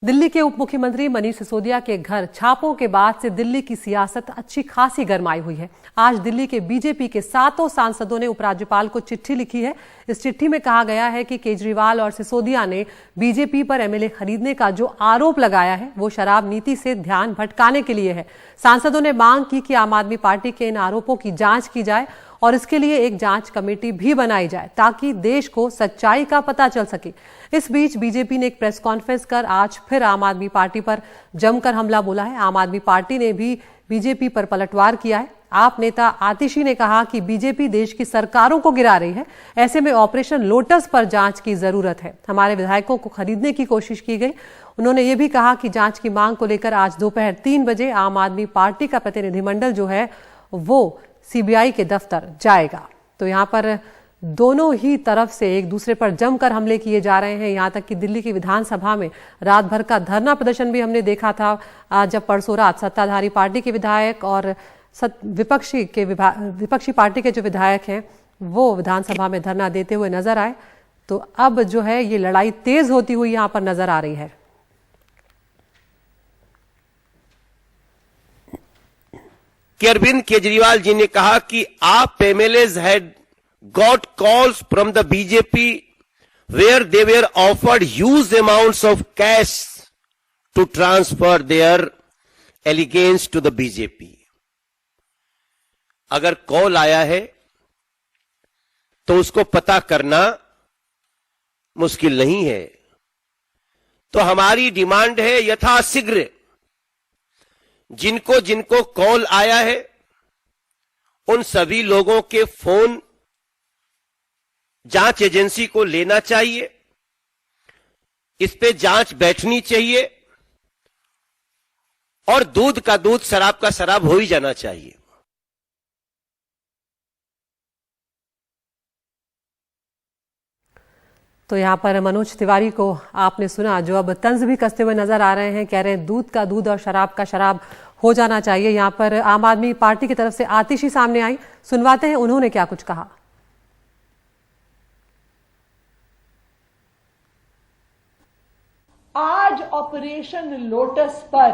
दिल्ली के उप मुख्यमंत्री मनीष सिसोदिया के घर छापों के बाद से दिल्ली की सियासत अच्छी खासी गरमाई हुई है। आज दिल्ली के बीजेपी के 7 सांसदों ने उपराज्यपाल को चिट्ठी लिखी है। इस चिट्ठी में कहा गया है कि केजरीवाल और सिसोदिया ने बीजेपी पर एमएलए खरीदने का जो आरोप लगाया है वो शराब नीति से ध्यान भटकाने के लिए है। सांसदों ने मांग की कि आम आदमी पार्टी के इन आरोपों की जांच की जाए और इसके लिए एक जांच कमेटी भी बनाई जाए ताकि देश को सच्चाई का पता चल सके। इस बीच बीजेपी ने एक प्रेस कॉन्फ्रेंस कर आज फिर आम आदमी पार्टी पर जमकर हमला बोला है। आम आदमी पार्टी ने भी बीजेपी पर पलटवार किया है। आप नेता आतिशी ने कहा कि बीजेपी देश की सरकारों को गिरा रही है, ऐसे में ऑपरेशन लोटस पर जांच की जरूरत है। हमारे विधायकों को खरीदने की कोशिश की गई। उन्होंने ये भी कहा कि जांच की मांग को लेकर आज दोपहर 3 बजे आम आदमी पार्टी का प्रतिनिधिमंडल जो है वो सीबीआई के दफ्तर जाएगा। तो यहाँ पर दोनों ही तरफ से एक दूसरे पर जमकर हमले किए जा रहे हैं। यहाँ तक कि दिल्ली की विधानसभा में रात भर का धरना प्रदर्शन भी हमने देखा था, जब परसों रात सत्ताधारी पार्टी के विधायक और विपक्षी पार्टी के जो विधायक हैं वो विधानसभा में धरना देते हुए नजर आए। तो अब जो है ये लड़ाई तेज होती हुई यहाँ पर नजर आ रही है। कि अरविंद केजरीवाल जी ने कहा कि आप MLAs had got calls from the BJP where they were offered huge amounts of cash to transfer their allegiance to the BJP. अगर कॉल आया है तो उसको पता करना मुश्किल नहीं है। तो हमारी डिमांड है यथाशीघ्र जिनको जिनको कॉल आया है उन सभी लोगों के फोन जांच एजेंसी को लेना चाहिए। इस पे जांच बैठनी चाहिए और दूध का दूध, शराब का शराब हो ही जाना चाहिए। तो यहाँ पर मनोज तिवारी को आपने सुना, जो अब तंज भी कसते हुए नजर आ रहे हैं। कह रहे हैं दूध का दूध और शराब का शराब हो जाना चाहिए। यहाँ पर आम आदमी पार्टी की तरफ से आतिशी सामने आई, सुनवाते हैं उन्होंने क्या कुछ कहा। आज ऑपरेशन लोटस पर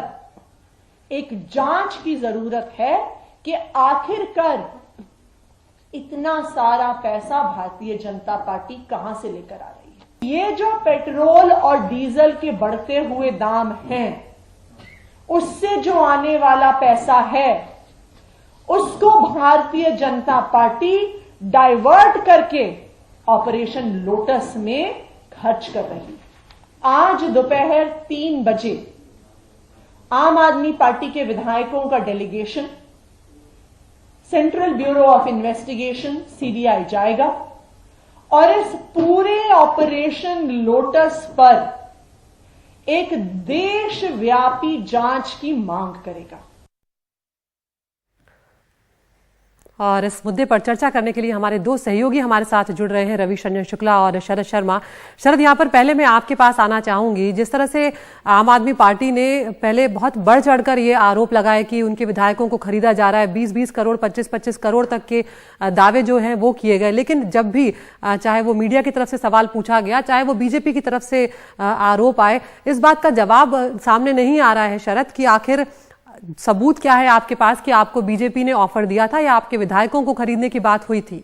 एक जांच की जरूरत है कि आखिरकार इतना सारा पैसा भारतीय जनता पार्टी कहां से लेकर आ रही है। ये जो पेट्रोल और डीजल के बढ़ते हुए दाम हैं, उससे जो आने वाला पैसा है उसको भारतीय जनता पार्टी डाइवर्ट करके ऑपरेशन लोटस में खर्च कर रही है। आज दोपहर 3 बजे आम आदमी पार्टी के विधायकों का delegation central bureau of investigation CBI जाएगा और इस पूरे ऑपरेशन लोटस पर एक देशव्यापी जांच की मांग करेगा। और इस मुद्दे पर चर्चा करने के लिए हमारे 2 सहयोगी हमारे साथ जुड़ रहे हैं, रवि रंजन शुक्ला और शरद शर्मा। शरद, यहाँ पर पहले मैं आपके पास आना चाहूंगी। जिस तरह से आम आदमी पार्टी ने पहले बहुत बढ़ चढ़कर ये आरोप लगाए कि उनके विधायकों को खरीदा जा रहा है, 20-20 करोड़ 25-25 करोड़ तक के दावे जो हैं वो किए गए, लेकिन जब भी चाहे वो मीडिया की तरफ से सवाल पूछा गया, चाहे वो बीजेपी की तरफ से आरोप आए, इस बात का जवाब सामने नहीं आ रहा है। शरद, कि आखिर सबूत क्या है आपके पास कि आपको बीजेपी ने ऑफर दिया था या आपके विधायकों को खरीदने की बात हुई थी?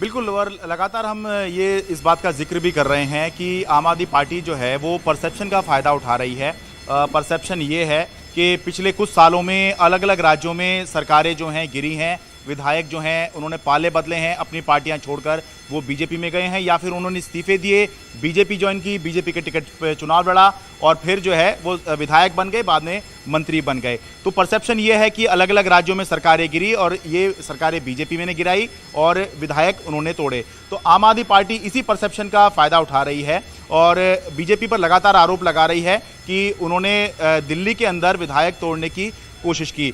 बिल्कुल, और लगातार हम ये इस बात का जिक्र भी कर रहे हैं कि आम आदमी पार्टी जो है वो परसेप्शन का फायदा उठा रही है। परसेप्शन ये है कि पिछले कुछ सालों में अलग अलग राज्यों में सरकारें जो हैं गिरी हैं, विधायक जो हैं उन्होंने पाले बदले हैं, अपनी पार्टियां छोड़कर वो बीजेपी में गए हैं या फिर उन्होंने इस्तीफे दिए, बीजेपी ज्वाइन की, बीजेपी के टिकट पे चुनाव लड़ा और फिर जो है वो विधायक बन गए, बाद में मंत्री बन गए। तो परसेप्शन ये है कि अलग अलग राज्यों में सरकारें गिरी और ये सरकारें बीजेपी में ने गिराई और विधायक उन्होंने तोड़े। तो आम आदमी पार्टी इसी परसेप्शन का फायदा उठा रही है और बीजेपी पर लगातार आरोप लगा रही है कि उन्होंने दिल्ली के अंदर विधायक तोड़ने की कोशिश की।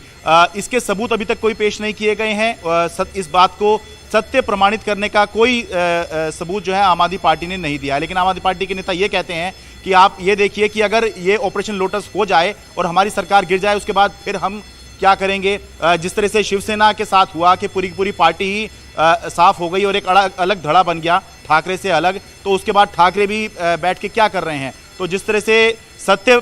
इसके सबूत अभी तक कोई पेश नहीं किए गए हैं। इस बात को सत्य प्रमाणित करने का कोई सबूत जो है आम आदमी पार्टी ने नहीं दिया। लेकिन आम आदमी पार्टी के नेता ये कहते हैं कि आप ये देखिए कि अगर ये ऑपरेशन लोटस हो जाए और हमारी सरकार गिर जाए, उसके बाद फिर हम क्या करेंगे। जिस तरह से शिवसेना के साथ हुआ कि पूरी की पूरी पार्टी ही साफ हो गई और एक अलग धड़ा बन गया, ठाकरे से अलग, तो उसके बाद ठाकरे भी बैठ के क्या कर रहे हैं। तो जिस तरह से सत्य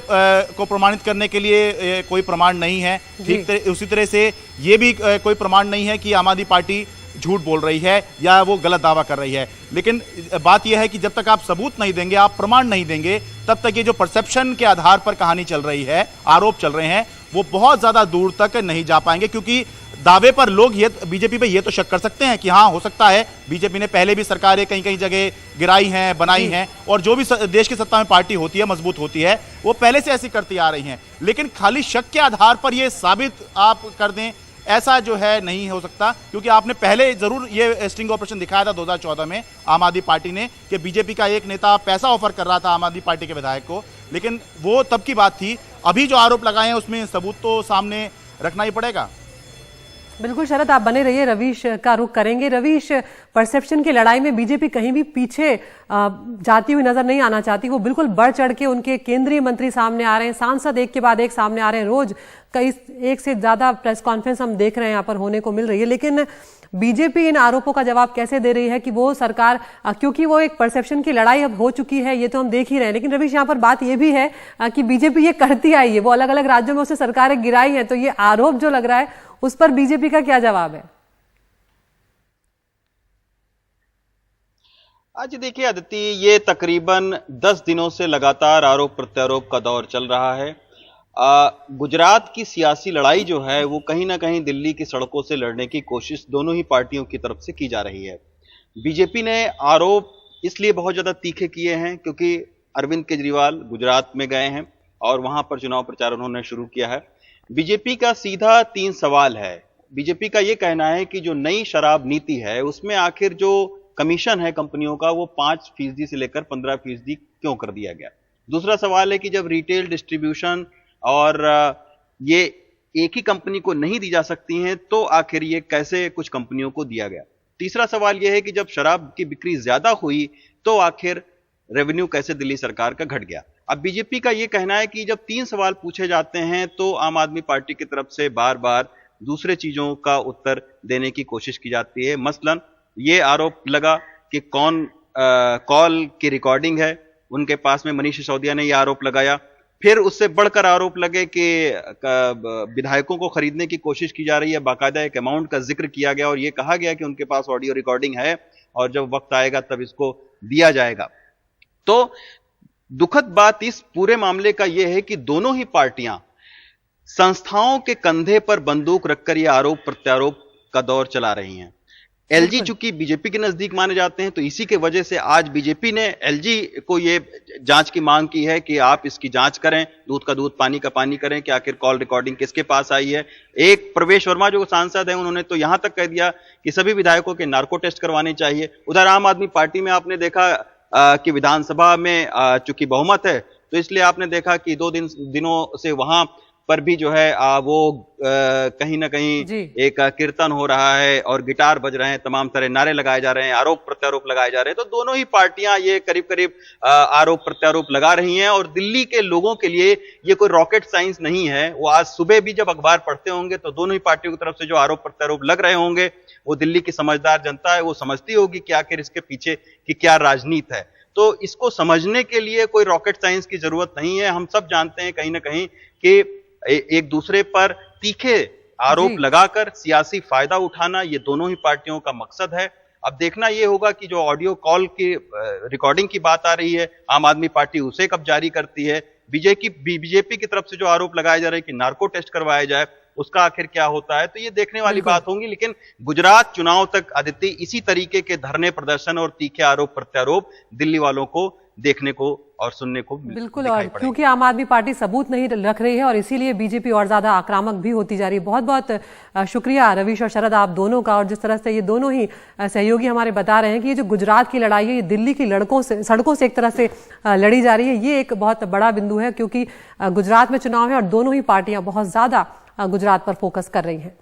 को प्रमाणित करने के लिए कोई प्रमाण नहीं है, ठीक उसी तरह से ये भी कोई प्रमाण नहीं है कि आम आदमी पार्टी झूठ बोल रही है या वो गलत दावा कर रही है। लेकिन बात यह है कि जब तक आप सबूत नहीं देंगे, आप प्रमाण नहीं देंगे, तब तक ये जो परसेप्शन के आधार पर कहानी चल रही है, आरोप चल रहे हैं, वो बहुत ज्यादा दूर तक नहीं जा पाएंगे। क्योंकि दावे पर लोग ये बीजेपी पे ये तो शक कर सकते हैं कि हाँ हो सकता है बीजेपी ने पहले भी सरकारें कहीं कहीं जगह गिराई हैं, बनाई हैं, और जो भी देश की सत्ता में पार्टी होती है, मजबूत होती है, वो पहले से ऐसी करती आ रही हैं। लेकिन खाली शक के आधार पर ये साबित आप कर दें, ऐसा जो है नहीं हो सकता। क्योंकि आपने पहले जरूर ये स्टिंग ऑपरेशन दिखाया था 2014 में आम आदमी पार्टी ने, कि बीजेपी का एक नेता पैसा ऑफर कर रहा था आम आदमी पार्टी के विधायक को, लेकिन वो तब की बात थी। अभी जो आरोप लगाए हैं उसमें सबूत तो सामने रखना ही पड़ेगा। बिल्कुल शरद, आप बने रहिए, रवीश का रुख करेंगे। रवीश, परसेप्शन की लड़ाई में बीजेपी कहीं भी पीछे जाती हुई नजर नहीं आना चाहती। वो बिल्कुल बढ़ चढ़ के उनके केंद्रीय मंत्री सामने आ रहे हैं, सांसद एक के बाद एक सामने आ रहे हैं, रोज कई एक से ज्यादा प्रेस कॉन्फ्रेंस हम देख रहे हैं यहाँ पर होने को मिल रही है। लेकिन बीजेपी इन आरोपों का जवाब कैसे दे रही है कि वो सरकार, क्योंकि वो एक परसेप्शन की लड़ाई अब हो चुकी है, ये तो हम देख ही रहे हैं। लेकिन रवीश, यहाँ पर बात ये भी है कि बीजेपी ये करती आई है, वो अलग अलग राज्यों में उससे सरकारें गिराई हैं, तो ये आरोप जो लग रहा है उस पर बीजेपी का क्या जवाब है? आज देखिए अदिति, ये तकरीबन 10 दिनों से लगातार आरोप प्रत्यारोप का दौर चल रहा है। गुजरात की सियासी लड़ाई जो है वो कहीं ना कहीं दिल्ली की सड़कों से लड़ने की कोशिश दोनों ही पार्टियों की तरफ से की जा रही है। बीजेपी ने आरोप इसलिए बहुत ज्यादा तीखे किए हैं क्योंकि अरविंद केजरीवाल गुजरात में गए हैं और वहां पर चुनाव प्रचार उन्होंने शुरू किया है। बीजेपी का सीधा 3 सवाल है। बीजेपी का यह कहना है कि जो नई शराब नीति है उसमें आखिर जो कमीशन है कंपनियों का वो 5% से लेकर 15% क्यों कर दिया गया। दूसरा सवाल है कि जब रिटेल डिस्ट्रीब्यूशन और ये एक ही कंपनी को नहीं दी जा सकती हैं तो आखिर ये कैसे कुछ कंपनियों को दिया गया। तीसरा सवाल यह है कि जब शराब की बिक्री ज्यादा हुई तो आखिर रेवेन्यू कैसे दिल्ली सरकार का घट गया। अब बीजेपी का यह कहना है कि जब 3 सवाल पूछे जाते हैं तो आम आदमी पार्टी की तरफ से बार बार दूसरे चीजों का उत्तर देने की कोशिश की जाती है। मसलन ये आरोप लगा कि कौन कॉल की रिकॉर्डिंग है, उनके पास में मनीष सिसोदिया ने यह आरोप लगाया। फिर उससे बढ़कर आरोप लगे कि विधायकों को खरीदने की कोशिश की जा रही है, बाकायदा एक अमाउंट का जिक्र किया गया और यह कहा गया कि उनके पास ऑडियो रिकॉर्डिंग है और जब वक्त आएगा तब इसको दिया जाएगा। तो दुखद बात इस पूरे मामले का यह है कि दोनों ही पार्टियां संस्थाओं के कंधे पर बंदूक रखकर यह आरोप प्रत्यारोप का दौर चला रही हैं। एलजी चूंकि बीजेपी के नजदीक माने जाते हैं तो इसी के वजह से आज बीजेपी ने एलजी को यह जांच की मांग की है कि आप इसकी जांच करें, दूध का दूध पानी का पानी करें कि आखिर कॉल रिकॉर्डिंग किसके पास आई है। एक प्रवेश वर्मा जो सांसद है उन्होंने तो यहां तक कह दिया कि सभी विधायकों के नार्को टेस्ट करवाने चाहिए। उधर आम आदमी पार्टी में आपने देखा कि विधानसभा में चूंकि बहुमत है तो इसलिए आपने देखा कि 2 दिनों से वहां पर भी जो है वो कहीं ना कहीं एक कीर्तन हो रहा है और गिटार बज रहे हैं, तमाम तरह नारे लगाए जा रहे हैं, आरोप प्रत्यारोप लगाए जा रहे हैं। तो दोनों ही पार्टियां ये करीब करीब आरोप प्रत्यारोप लगा रही हैं और दिल्ली के लोगों के लिए ये कोई रॉकेट साइंस नहीं है। वो आज सुबह भी जब अखबार पढ़ते होंगे तो दोनों ही पार्टियों की तरफ से जो आरोप प्रत्यारोप लग रहे होंगे वो दिल्ली की समझदार जनता है वो समझती होगी कि आखिर इसके पीछे की क्या राजनीति है। तो इसको समझने के लिए कोई रॉकेट साइंस की जरूरत नहीं है। हम सब जानते हैं कहीं ना कहीं कि एक दूसरे पर तीखे आरोप लगाकर सियासी फायदा उठाना ये दोनों ही पार्टियों का मकसद है। अब देखना यह होगा कि जो ऑडियो कॉल की रिकॉर्डिंग की बात आ रही है आम आदमी पार्टी उसे कब जारी करती है। बीजेपी की तरफ से जो आरोप लगाए जा रहे हैं कि नार्को टेस्ट करवाया जाए उसका आखिर क्या होता है, तो ये देखने वाली बात होगी। लेकिन गुजरात चुनाव तक आदित्य इसी तरीके के धरने प्रदर्शन और तीखे आरोप प्रत्यारोप दिल्ली वालों को देखने को और सुनने को बिल्कुल, और क्योंकि आम आदमी पार्टी सबूत नहीं रख रही है और इसीलिए बीजेपी और ज्यादा आक्रामक भी होती जा रही है। बहुत बहुत शुक्रिया रवीश और शरद आप दोनों का। और जिस तरह से ये दोनों ही सहयोगी हमारे बता रहे हैं कि ये जो गुजरात की लड़ाई है ये दिल्ली की सड़कों से एक तरह से लड़ी जा रही है, ये एक बहुत बड़ा बिंदु है क्योंकि गुजरात में चुनाव है और दोनों ही पार्टियां बहुत ज्यादा गुजरात पर फोकस कर रही हैं।